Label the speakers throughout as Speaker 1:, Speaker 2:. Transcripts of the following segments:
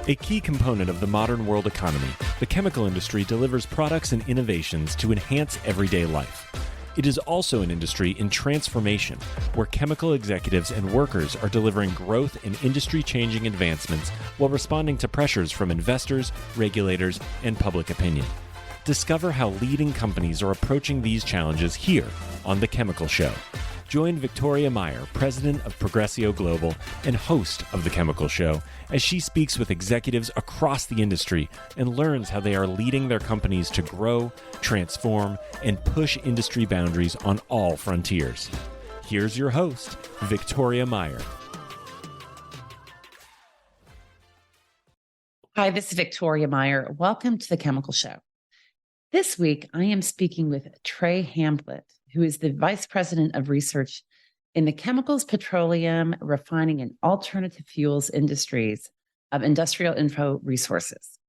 Speaker 1: A key component of the modern world economy, the chemical industry delivers products and innovations to enhance everyday life. It is also an industry in transformation, where chemical executives and workers are delivering growth and industry-changing advancements while responding to pressures from investors, regulators, and public opinion. Discover how leading companies are approaching these challenges here on The Chemical Show. Join Victoria Meyer, president of Progressio Global and host of The Chemical Show, as she speaks with executives across the industry and learns how they are leading their companies to grow, transform, and push industry boundaries on all frontiers. Here's your host, Victoria Meyer.
Speaker 2: Hi, this is Victoria Meyer. Welcome to The Chemical Show. This week, I am speaking with Trey Hamblet, who is the Vice President of Research in the Chemicals, Petroleum, Refining, and Alternative Fuels industries of Industrial Info Resources.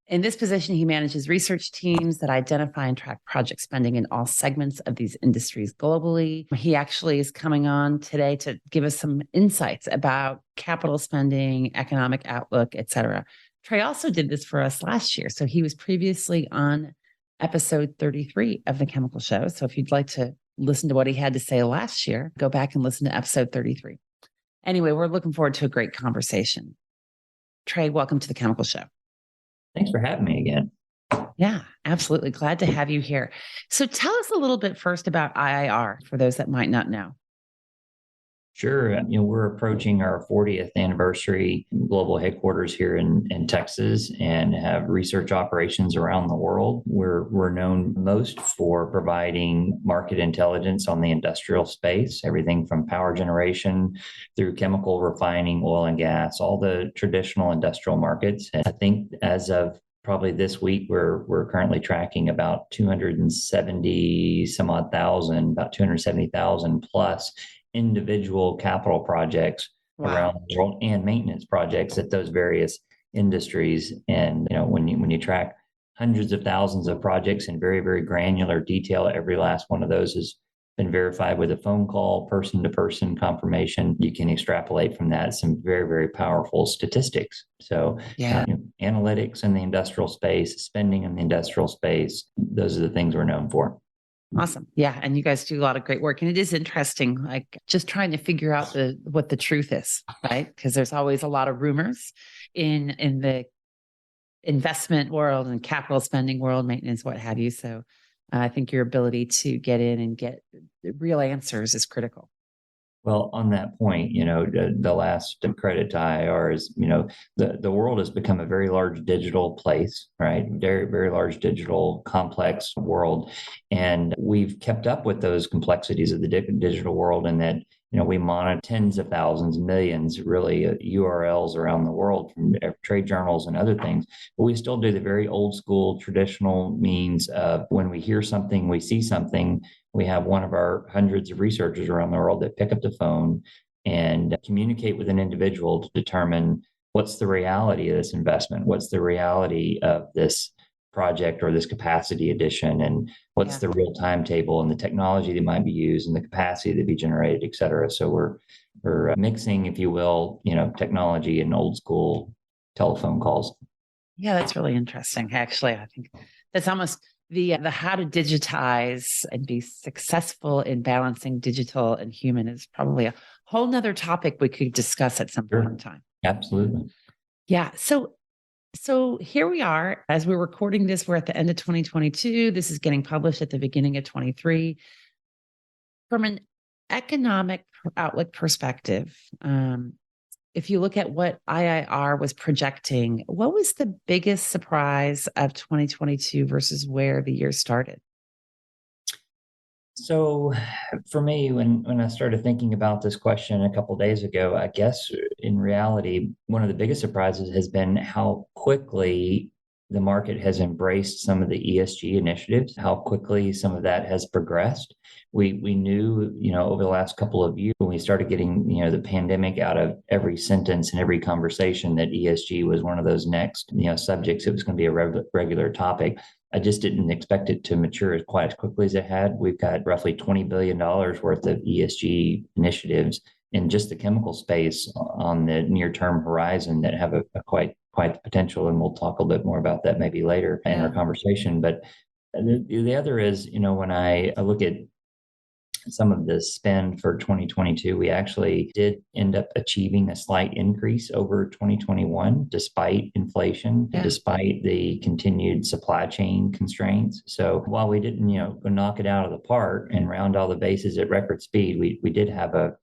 Speaker 2: In this position, he manages research teams that identify and track project spending in all segments of these industries globally. He actually is coming on today to give us some insights about capital spending, economic outlook, et cetera. Trey also did this for us last year. So he was previously on episode 33 of The Chemical Show. So if you'd like to listen to what he had to say last year, go back and listen to episode 33. Anyway, we're looking forward to a great conversation. Trey, welcome to The Chemical Show.
Speaker 3: Thanks for having me again.
Speaker 2: Yeah, absolutely. Glad to have you here. So tell us a little bit first about IIR for those that might not know.
Speaker 3: Sure. We're approaching our 40th anniversary global headquarters here in Texas and have research operations around the world. We're known most for providing market intelligence on the industrial space, everything from power generation through chemical refining, oil and gas, all the traditional industrial markets. And I think as of probably this week, we're currently tracking about 270,000 plus individual capital projects around the world and maintenance projects at those various industries. And when you track hundreds of thousands of projects in very, very granular detail, every last one of those has been verified with a phone call, person-to-person confirmation. You can extrapolate from that some very, very powerful statistics. So analytics in the industrial space, spending in the industrial space, those are the things we're known for.
Speaker 2: Awesome. Yeah. And you guys do a lot of great work. And it is interesting, like just trying to figure out what the truth is, right? Because there's always a lot of rumors in the investment world and capital spending world, maintenance, what have you. So I think your ability to get in and get real answers is critical.
Speaker 3: Well, on that point, the last credit to IIR is, the world has become a very large digital place, right? Very, very large digital complex world. And we've kept up with those complexities of the digital world in that, we monitor tens of thousands, millions, really URLs around the world from trade journals and other things. But we still do the very old school traditional means of when we hear something, we see something. We have one of our hundreds of researchers around the world that pick up the phone and communicate with an individual to determine what's the reality of this investment, what's the reality of this project or this capacity addition, and what's the real timetable and the technology that might be used and the capacity that be generated, et cetera. So we're mixing, if you will, technology and old school telephone calls.
Speaker 2: Yeah, that's really interesting. Actually, I think that's almost the how to digitize and be successful in balancing digital and human is probably a whole nother topic we could discuss at some point in time.
Speaker 3: Absolutely.
Speaker 2: Yeah. So here we are, as we're recording this, we're at the end of 2022. This is getting published at the beginning of 23. From an economic outlook perspective, if you look at what IIR was projecting, what was the biggest surprise of 2022 versus where the year started?
Speaker 3: So for me, when I started thinking about this question a couple of days ago, I guess in reality, one of the biggest surprises has been how quickly the market has embraced some of the ESG initiatives, how quickly some of that has progressed. We knew, over the last couple of years, when we started getting, the pandemic out of every sentence and every conversation, that ESG was one of those next, subjects. It was going to be a regular topic. I just didn't expect it to mature quite as quickly as it had. We've got roughly $20 billion worth of ESG initiatives in just the chemical space on the near-term horizon that have a quite quite the potential. And we'll talk a little bit more about that maybe later in our conversation. But the other is, when I look at some of the spend for 2022, we actually did end up achieving a slight increase over 2021, despite inflation, despite the continued supply chain constraints. So while we didn't, go knock it out of the park and round all the bases at record speed, we did have a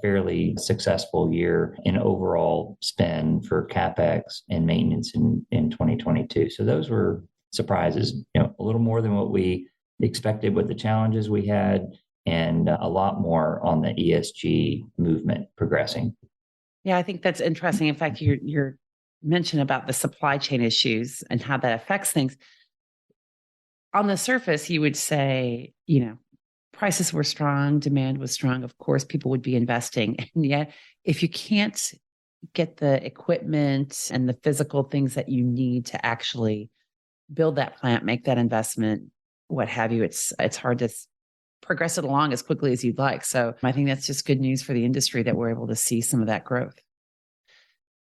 Speaker 3: fairly successful year in overall spend for CapEx and maintenance in 2022. So those were surprises, a little more than what we expected with the challenges we had, and a lot more on the ESG movement progressing.
Speaker 2: Yeah, I think that's interesting. In fact, your mention about the supply chain issues and how that affects things. On the surface, you would say, prices were strong, demand was strong. Of course, people would be investing. And yet, if you can't get the equipment and the physical things that you need to actually build that plant, make that investment, what have you, it's hard to progress it along as quickly as you'd like. So I think that's just good news for the industry that we're able to see some of that growth.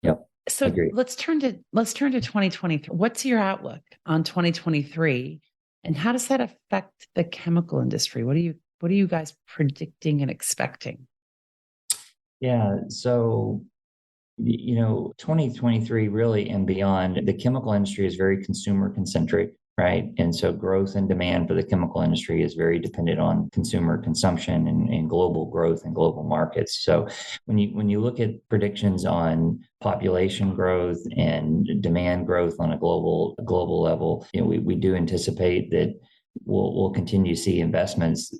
Speaker 3: Yep.
Speaker 2: So
Speaker 3: agreed.
Speaker 2: let's turn to 2023. What's your outlook on 2023, and how does that affect the chemical industry? What are you guys predicting and expecting?
Speaker 3: Yeah. So 2023 really and beyond, the chemical industry is very consumer concentric, right? And so growth and demand for the chemical industry is very dependent on consumer consumption and global growth and global markets. So when you look at predictions on population growth and demand growth on a global level, we do anticipate that we'll continue to see investments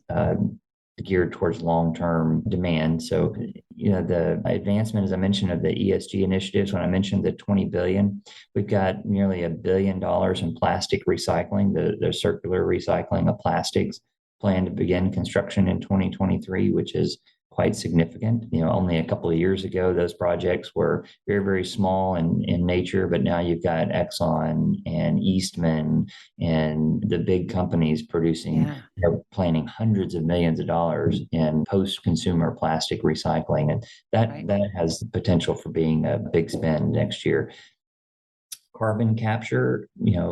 Speaker 3: geared towards long-term demand. So, the advancement, as I mentioned, of the ESG initiatives, when I mentioned the 20 billion, we've got nearly $1 billion in plastic recycling, the circular recycling of plastics, planned to begin construction in 2023, which is quite significant. Only a couple of years ago, those projects were very, very small in nature, but now you've got Exxon and Eastman and the big companies producing, planning hundreds of millions of dollars in post-consumer plastic recycling. And that has the potential for being a big spend next year. Carbon capture,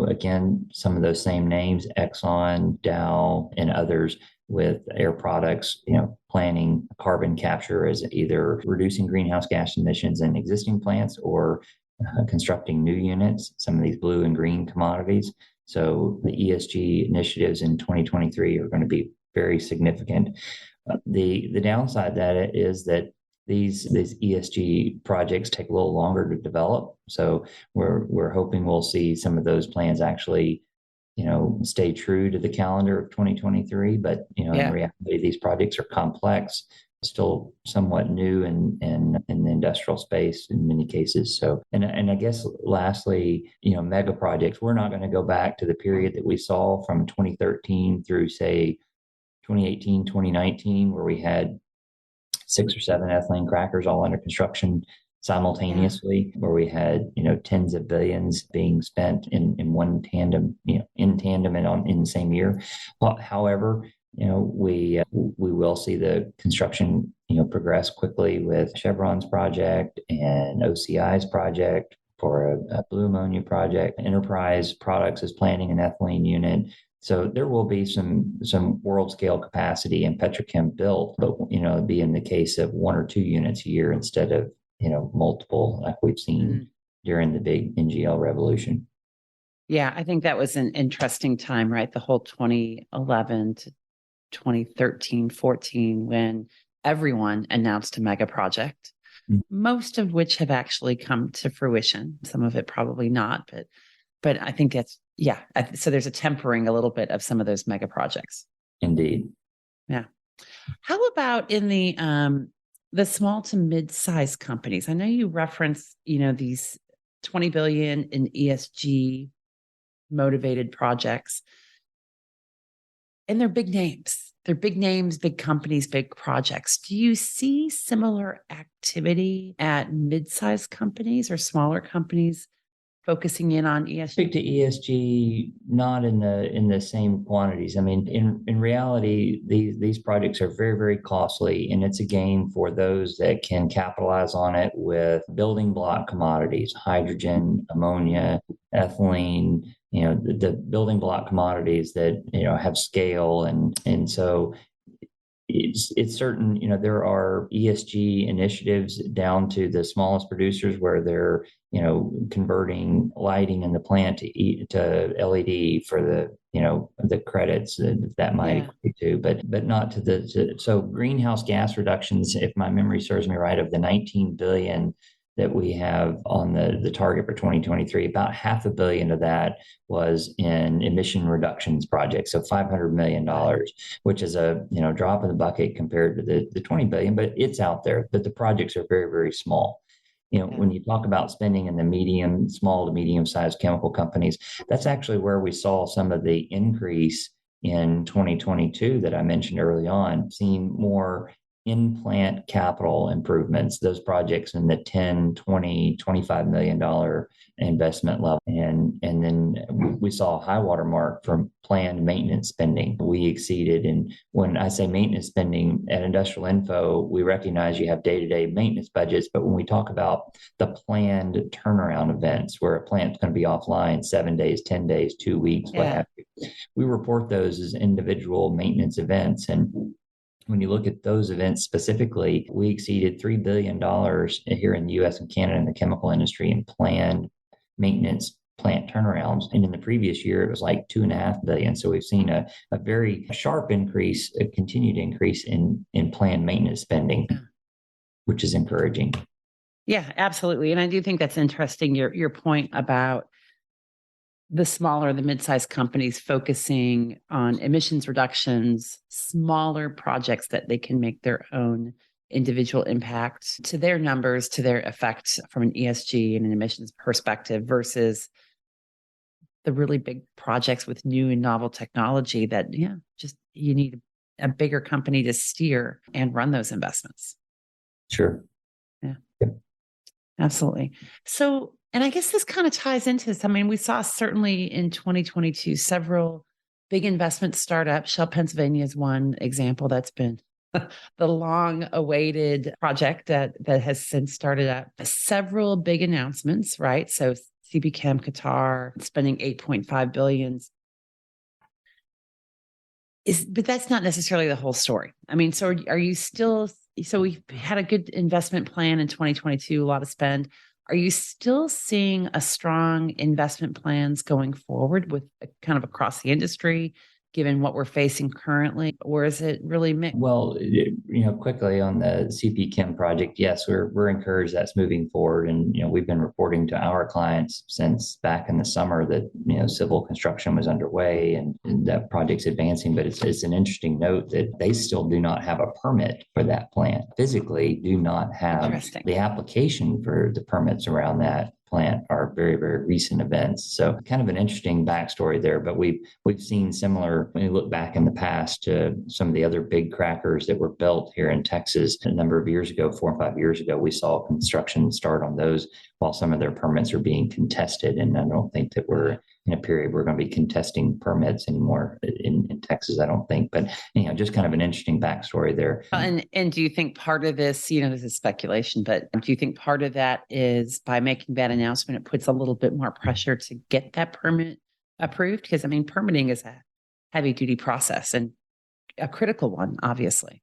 Speaker 3: again, some of those same names, Exxon, Dow, and others with Air Products, planning carbon capture as either reducing greenhouse gas emissions in existing plants or constructing new units, some of these blue and green commodities. So the ESG initiatives in 2023 are going to be very significant. The downside that is that these ESG projects take a little longer to develop. So we're hoping we'll see some of those plans actually, stay true to the calendar of 2023. But in reality, these projects are complex, still somewhat new in the industrial space in many cases. So, and I guess lastly, mega projects. We're not going to go back to the period that we saw from 2013 through say 2018, 2019, where we had 6 or 7 ethylene crackers all under construction simultaneously, where we had tens of billions being spent in one tandem, in tandem and in the same year. However, we will see the construction progress quickly with Chevron's project and OCI's project for a blue ammonia project. Enterprise Products is planning an ethylene unit. So there will be some world scale capacity in petrochem built, but it'd be in the case of 1 or 2 units a year instead of multiple like we've seen during the big NGL revolution.
Speaker 2: Yeah, I think that was an interesting time, right? The whole 2011 to 2013, 14, when everyone announced a mega project, most of which have actually come to fruition. Some of it probably not, but I think that's, so there's a tempering a little bit of some of those mega projects.
Speaker 3: Indeed.
Speaker 2: Yeah. How about in the small to mid-sized companies? I know you referenced, these 20 billion in ESG motivated projects, and they're big names. They're big names, big companies, big projects. Do you see similar activity at mid-sized companies or smaller companies focusing in on ESG?
Speaker 3: Speak to ESG, not in the same quantities. I mean, in reality, these projects are very, very costly, and it's a game for those that can capitalize on it with building block commodities, hydrogen, ammonia, ethylene, the building block commodities that, have scale. And so it's certain, there are ESG initiatives down to the smallest producers where they're, converting lighting in the plant to LED for the credits that might equate to, but not to so greenhouse gas reductions, if my memory serves me right, of the 19 billion that we have on the target for 2023, about $500 million of that was in emission reductions projects. So $500 million, which is a drop in the bucket compared to the 20 billion, but it's out there. But the projects are very, very small. When you talk about spending in the small to medium sized chemical companies, that's actually where we saw some of the increase in 2022 that I mentioned early on, seeing more in-plant capital improvements, those projects in the 10, 20, $25 million investment level. And then we saw a high water mark from planned maintenance spending. We exceeded, and when I say maintenance spending at Industrial Info, we recognize you have day-to-day maintenance budgets, but when we talk about the planned turnaround events where a plant's going to be offline 7 days, 10 days, 2 weeks, what have you, we report those as individual maintenance events. And when you look at those events specifically, we exceeded $3 billion here in the US and Canada in the chemical industry in planned maintenance plant turnarounds. And in the previous year, it was like $2.5 billion. So we've seen a very sharp increase, a continued increase in planned maintenance spending, which is encouraging.
Speaker 2: Yeah, absolutely. And I do think that's interesting, your point about the smaller, the mid-sized companies focusing on emissions reductions, smaller projects that they can make their own individual impact to their numbers, to their effect from an ESG and an emissions perspective versus the really big projects with new and novel technology that, just you need a bigger company to steer and run those investments.
Speaker 3: Sure.
Speaker 2: Yeah. Absolutely. So, and I guess this kind of ties into this. I mean, we saw certainly in 2022 several big investment startups. Shell Pennsylvania is one example that's been the long-awaited project that has since started up. Several big announcements, right? So CP Chem Qatar spending $8.5 billion. But that's not necessarily the whole story. I mean, so are you still? So we had a good investment plan in 2022, a lot of spend. Are you still seeing a strong investment plans going forward with kind of across the industry, given what we're facing currently, or is it really mixed?
Speaker 3: Well, quickly on the CP Chem project, yes, we're encouraged that's moving forward. And, we've been reporting to our clients since back in the summer that, civil construction was underway and that project's advancing. But it's an interesting note that they still do not have a permit for that plant, physically do not have the application for the permits around that plant are very, very recent events. So kind of an interesting backstory there, but we've seen similar, when you look back in the past to some of the other big crackers that were built here in Texas a number of years ago, 4 or 5 years ago, we saw construction start on those while some of their permits are being contested. And I don't think that we're in a period we're going to be contesting permits anymore in Texas, I don't think. But, just kind of an interesting backstory there.
Speaker 2: And do you think part of this, this is speculation, but do you think part of that is by making that announcement, it puts a little bit more pressure to get that permit approved? Because, permitting is a heavy duty process and a critical one, obviously.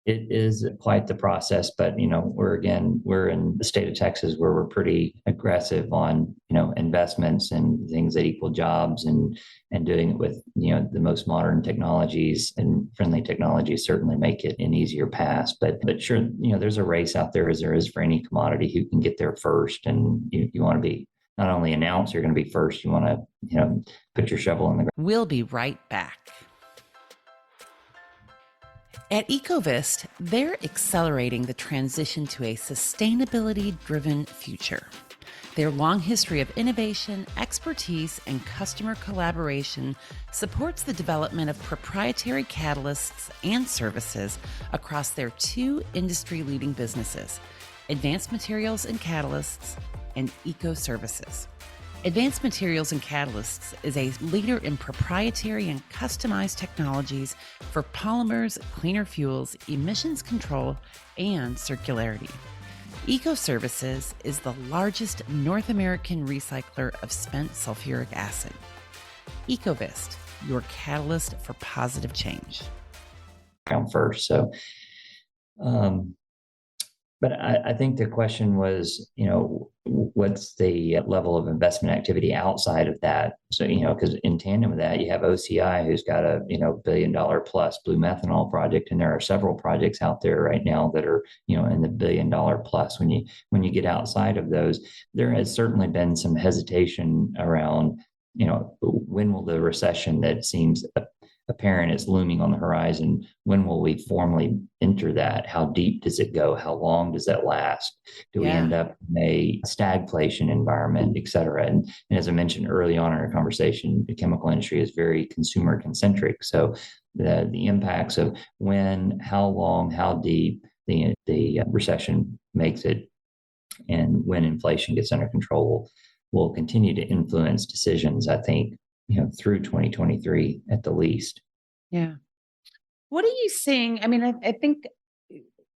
Speaker 3: It is quite the process, but we're in the state of Texas where we're pretty aggressive on investments and things that equal jobs and doing it with the most modern technologies and friendly technologies certainly make it an easier pass. But sure, there's a race out there as there is for any commodity who can get there first, and you want to be not only announced you're going to be first, you want to put your shovel in the ground.
Speaker 2: We'll be right back. At Ecovist, they're accelerating the transition to a sustainability-driven future. Their long history of innovation, expertise, and customer collaboration supports the development of proprietary catalysts and services across their 2 industry-leading businesses, Advanced Materials and Catalysts and eco-services. Advanced Materials and Catalysts is a leader in proprietary and customized technologies for polymers, cleaner fuels, emissions control, and circularity. Eco-Services is the largest North American recycler of spent sulfuric acid. Ecovist, your catalyst for positive change.
Speaker 3: First. So, but I think the question was, what's the level of investment activity outside of that? So, because in tandem with that, you have OCI, who's got a, $1 billion plus blue methanol project. And there are several projects out there right now that are, in the $1 billion plus. When you get outside of those, there has certainly been some hesitation around, when will the recession that seems apparent is looming on the horizon, when will we formally enter that? How deep does it go? How long does that last? Do we end up in a stagflation environment, et cetera? And as I mentioned early on in our conversation, the chemical industry is very consumer concentric. So the impacts of when, how long, how deep the recession makes it, and when inflation gets under control will continue to influence decisions, I think, through 2023 at the least.
Speaker 2: Yeah. What are you seeing? I mean, I think,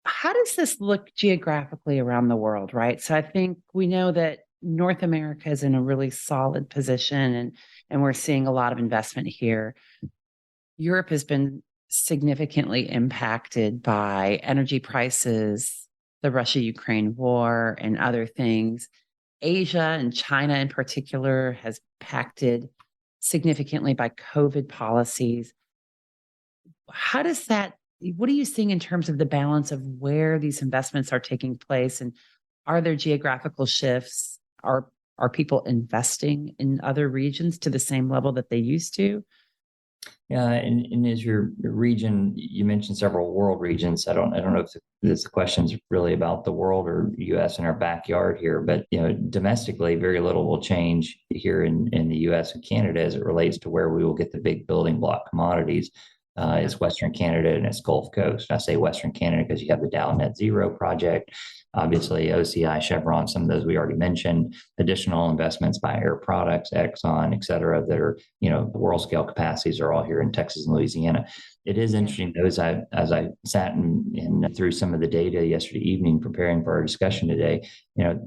Speaker 2: how does this look geographically around the world, right? So I think we know that North America is in a really solid position, and we're seeing a lot of investment here. Europe has been significantly impacted by energy prices, the Russia-Ukraine war, and other things. Asia and China in particular has impacted significantly by COVID policies. What are you seeing in terms of the balance of where these investments are taking place? And are there geographical shifts? Are people investing in other regions to the same level that they used to?
Speaker 3: Yeah, and as your region, you mentioned several world regions. I don't know if this question's really about the world or U.S. in our backyard here, but domestically, very little will change here in the U.S. and Canada as it relates to where we will get the big building block commodities. Is Western Canada and its Gulf Coast. I say Western Canada because you have the Dow Net Zero project, obviously OCI, Chevron, some of those we already mentioned, additional investments by Air Products, Exxon, et cetera, that are, world scale capacities are all here in Texas and Louisiana. It is interesting, though, as I sat and through some of the data yesterday evening preparing for our discussion today,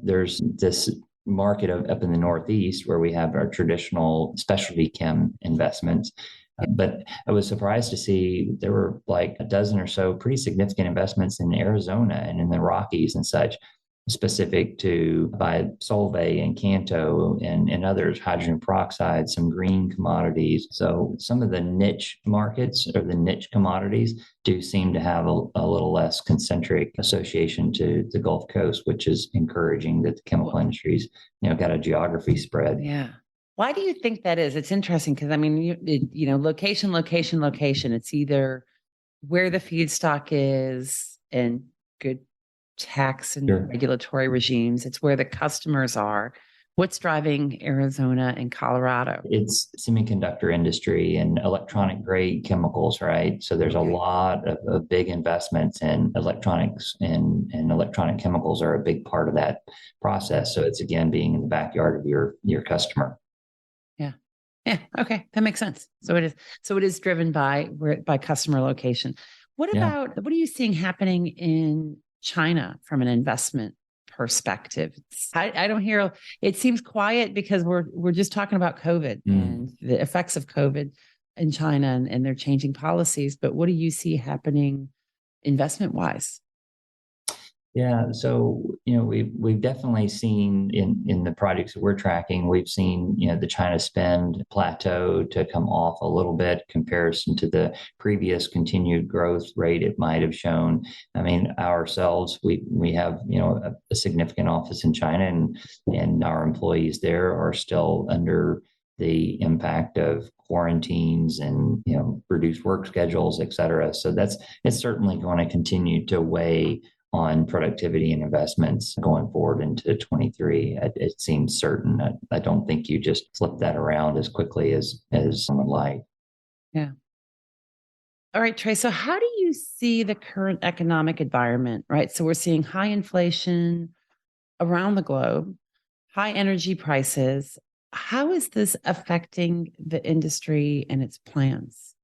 Speaker 3: there's this market up in the Northeast where we have our traditional specialty chem investments. But I was surprised to see there were like a dozen or so pretty significant investments in Arizona and in the Rockies and such, specific to by Solvay and Kanto and others, hydrogen peroxide, some green commodities. So some of the niche markets or the niche commodities do seem to have a little less concentric association to the Gulf Coast, which is encouraging that the chemical industry's, got a geography spread.
Speaker 2: Yeah. Why do you think that is? It's interesting because, I mean, location. It's either where the feedstock is and good tax and regulatory regimes. It's where the customers are. What's driving Arizona and Colorado?
Speaker 3: It's semiconductor industry and electronic grade chemicals, right? So there's a lot of big investments in electronics, and electronic chemicals are a big part of that process. So it's, again, being in the backyard of your customer.
Speaker 2: Yeah. Okay. That makes sense. So it is driven by customer location. What are you seeing happening in China from an investment perspective? I don't hear, it seems quiet because we're just talking about COVID and the effects of COVID in China and they're changing policies. But what do you see happening investment wise?
Speaker 3: Yeah, so we've definitely seen in the projects that we're tracking, we've seen the China spend plateau to come off a little bit in comparison to the previous continued growth rate it might have shown. I mean, ourselves, we have a significant office in China, and our employees there are still under the impact of quarantines and reduced work schedules, et cetera. So it's certainly going to continue to weigh on productivity and investments going forward into 23. It seems certain. I don't think you just flip that around as quickly as some would like.
Speaker 2: Yeah. All right, Trey. So how do you see the current economic environment, right? So we're seeing high inflation around the globe. high energy prices. How is this affecting the industry and its plans?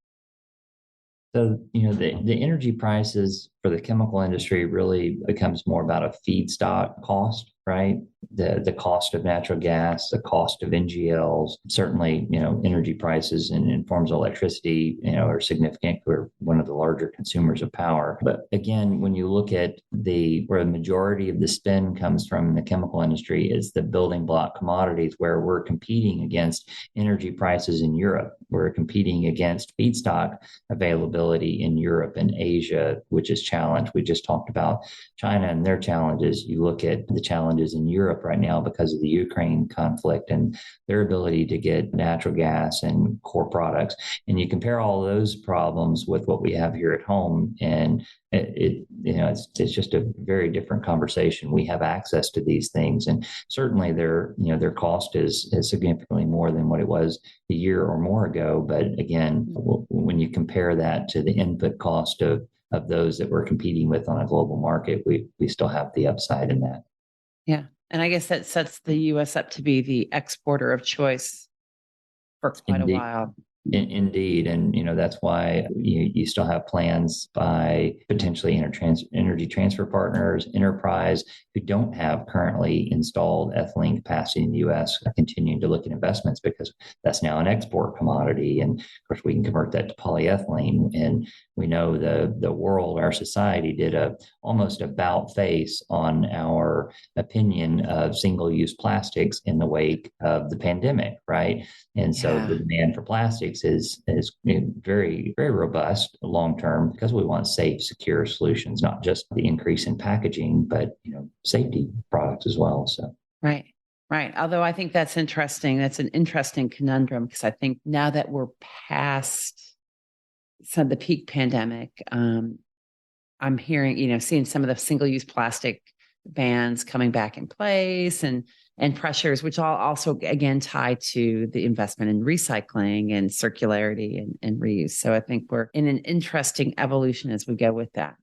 Speaker 3: So, the energy prices for the chemical industry really becomes more about a feedstock cost, right? The cost of natural gas, the cost of NGLs, certainly, energy prices in forms of electricity, are significant. We're one of the larger consumers of power. But again, when you look at where the majority of the spend comes from in the chemical industry is the building block commodities, where we're competing against energy prices in Europe. We're competing against feedstock availability in Europe and Asia, which is challenged. We just talked about China and their challenges. You look at the challenges in Europe right now because of the Ukraine conflict and their ability to get natural gas and core products. And you compare all those problems with what we have here at home, and it's just a very different conversation. We have access to these things, and certainly their cost is significantly more than what it was a year or more ago. But again, when you compare that to the input cost of those that we're competing with on a global market, we still have the upside in that.
Speaker 2: Yeah. And I guess that sets the US up to be the exporter of choice for quite a while.
Speaker 3: Indeed. And, that's why you still have plans by potentially energy transfer partners, enterprise, who don't have currently installed ethylene capacity in the U.S., continuing to look at investments because that's now an export commodity. And of course, we can convert that to polyethylene. And we know the world, our society did almost about face on our opinion of single-use plastics in the wake of the pandemic, right? And so the demand for plastics is very, very robust long term because we want safe, secure solutions, not just the increase in packaging, but safety products as well. So
Speaker 2: right. Although I think that's interesting. That's an interesting conundrum because I think now that we're past the peak pandemic, I'm hearing, seeing some of the single-use plastic bans coming back in place and pressures, which all also again tie to the investment in recycling and circularity and reuse. So I think we're in an interesting evolution as we go with that.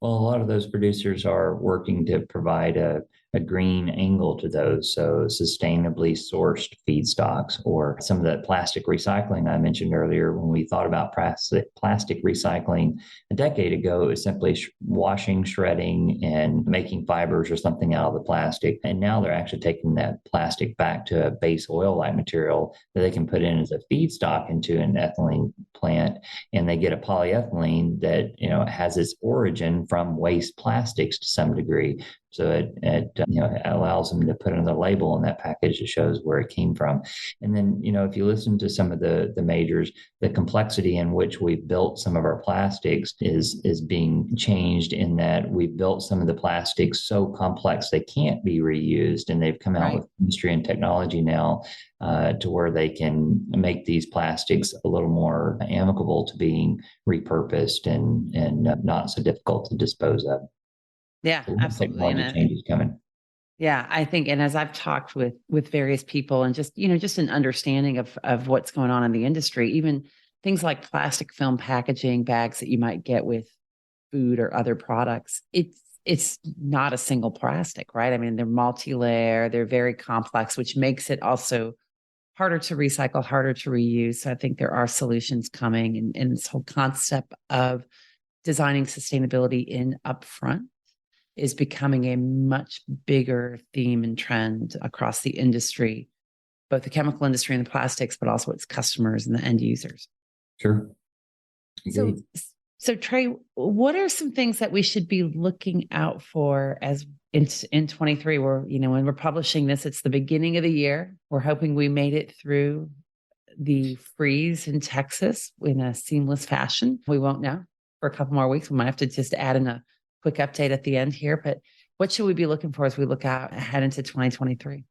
Speaker 3: Well, a lot of those producers are working to provide a green angle to those. So sustainably sourced feedstocks or some of that plastic recycling I mentioned earlier. When we thought about plastic recycling a decade ago, it was simply washing, shredding, and making fibers or something out of the plastic. And now they're actually taking that plastic back to a base oil-like material that they can put in as a feedstock into an ethylene plant. And they get a polyethylene that, has its origin from waste plastics to some degree. So it allows them to put another label on that package that shows where it came from. And then, if you listen to some of the majors, the complexity in which we built some of our plastics is being changed in that we built some of the plastics so complex they can't be reused. And they've come out with chemistry and technology now to where they can make these plastics a little more amicable to being repurposed and not so difficult to dispose of.
Speaker 2: Yeah,
Speaker 3: So
Speaker 2: absolutely.
Speaker 3: technology changes coming.
Speaker 2: Yeah, I think, and as I've talked with various people and just an understanding of what's going on in the industry, even things like plastic film packaging bags that you might get with food or other products, it's not a single plastic, right? I mean, they're multi-layer, they're very complex, which makes it also harder to recycle, harder to reuse. So I think there are solutions coming, and this whole concept of designing sustainability in upfront is becoming a much bigger theme and trend across the industry, both the chemical industry and the plastics, but also its customers and the end users.
Speaker 3: Sure.
Speaker 2: So Trey, what are some things that we should be looking out for as in 23? Where, when we're publishing this, it's the beginning of the year. We're hoping we made it through the freeze in Texas in a seamless fashion. We won't know for a couple more weeks. We might have to just add in a quick update at the end here, but what should we be looking for as we look out ahead into 2023?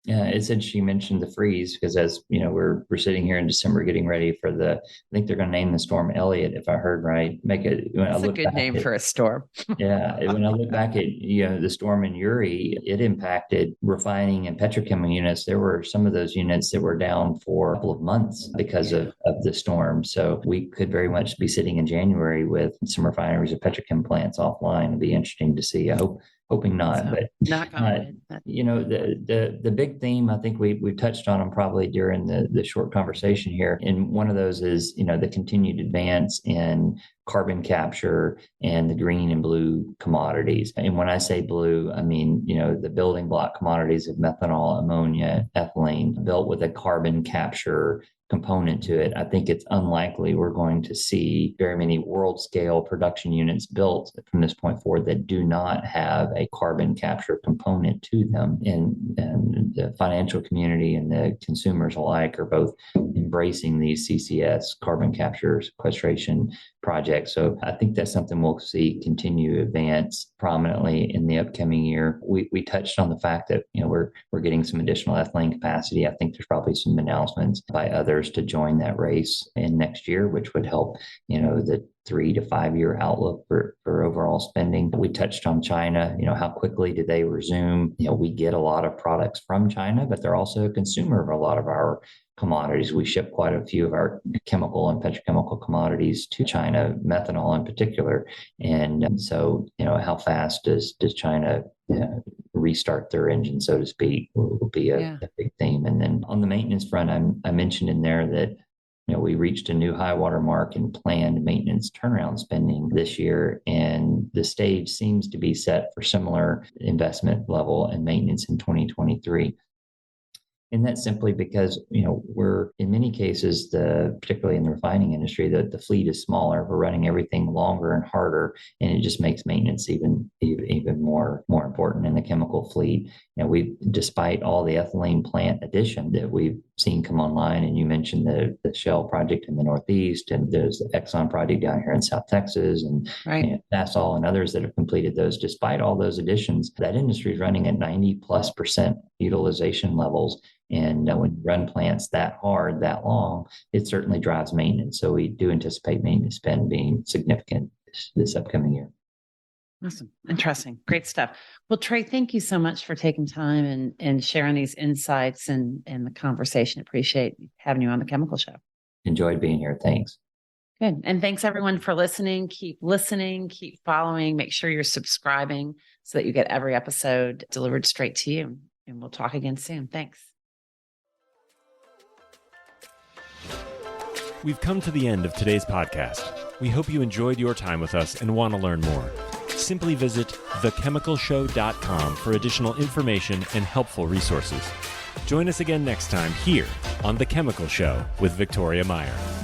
Speaker 3: Yeah, it's interesting you mentioned the freeze because as we're sitting here in December getting ready for I think they're going to name the storm Elliott, if I heard right.
Speaker 2: That's a good name for a storm.
Speaker 3: Yeah, when I look back at the storm in Uri, it impacted refining and petrochemical units. There were some of those units that were down for a couple of months because of the storm. So we could very much be sitting in January with some refineries or petrochem plants offline. It'd be interesting to see. I hoping not.
Speaker 2: So,
Speaker 3: But
Speaker 2: knock on wood.
Speaker 3: the big theme, I think we touched on them probably during the short conversation here. And one of those is, the continued advance in carbon capture and the green and blue commodities. And when I say blue, I mean, the building block commodities of methanol, ammonia, ethylene, built with a carbon capture component to it. I think it's unlikely we're going to see very many world scale production units built from this point forward that do not have a carbon capture component to them. And the financial community and the consumers alike are both embracing these CCS, carbon capture sequestration projects. So I think that's something we'll see continue to advance prominently in the upcoming year. We touched on the fact that we're getting some additional ethylene capacity. I think there's probably some announcements by others to join that race in next year, which would help the 3 to 5 year outlook for overall spending. We touched on China. How quickly do they resume? We get a lot of products from China, but they're also a consumer of a lot of our commodities. We ship quite a few of our chemical and petrochemical commodities to China, methanol in particular. And so, how fast does China restart their engine, so to speak, will be a big theme. And then on the maintenance front, I mentioned in there that we reached a new high water mark in planned maintenance turnaround spending this year, and the stage seems to be set for similar investment level and maintenance in 2023. And that's simply because, we're in many cases, particularly in the refining industry, the fleet is smaller. We're running everything longer and harder, and it just makes maintenance even more important in the chemical fleet. Despite all the ethylene plant addition that we've seen come online, and you mentioned the Shell project in the Northeast, and there's the Exxon project down here in South Texas, and Nassau and others that have completed those. Despite all those additions, that industry is running at 90+% utilization levels. And when you run plants that hard, that long, it certainly drives maintenance. So we do anticipate maintenance spend being significant this upcoming year.
Speaker 2: Awesome. Interesting. Great stuff. Well, Trey, thank you so much for taking time and sharing these insights and the conversation. Appreciate having you on the Chemical Show.
Speaker 3: Enjoyed being here. Thanks.
Speaker 2: Good. And thanks everyone for listening. Keep listening, keep following, make sure you're subscribing so that you get every episode delivered straight to you. And we'll talk again soon. Thanks.
Speaker 1: We've come to the end of today's podcast. We hope you enjoyed your time with us and want to learn more. Simply visit thechemicalshow.com for additional information and helpful resources. Join us again next time here on The Chemical Show with Victoria Meyer.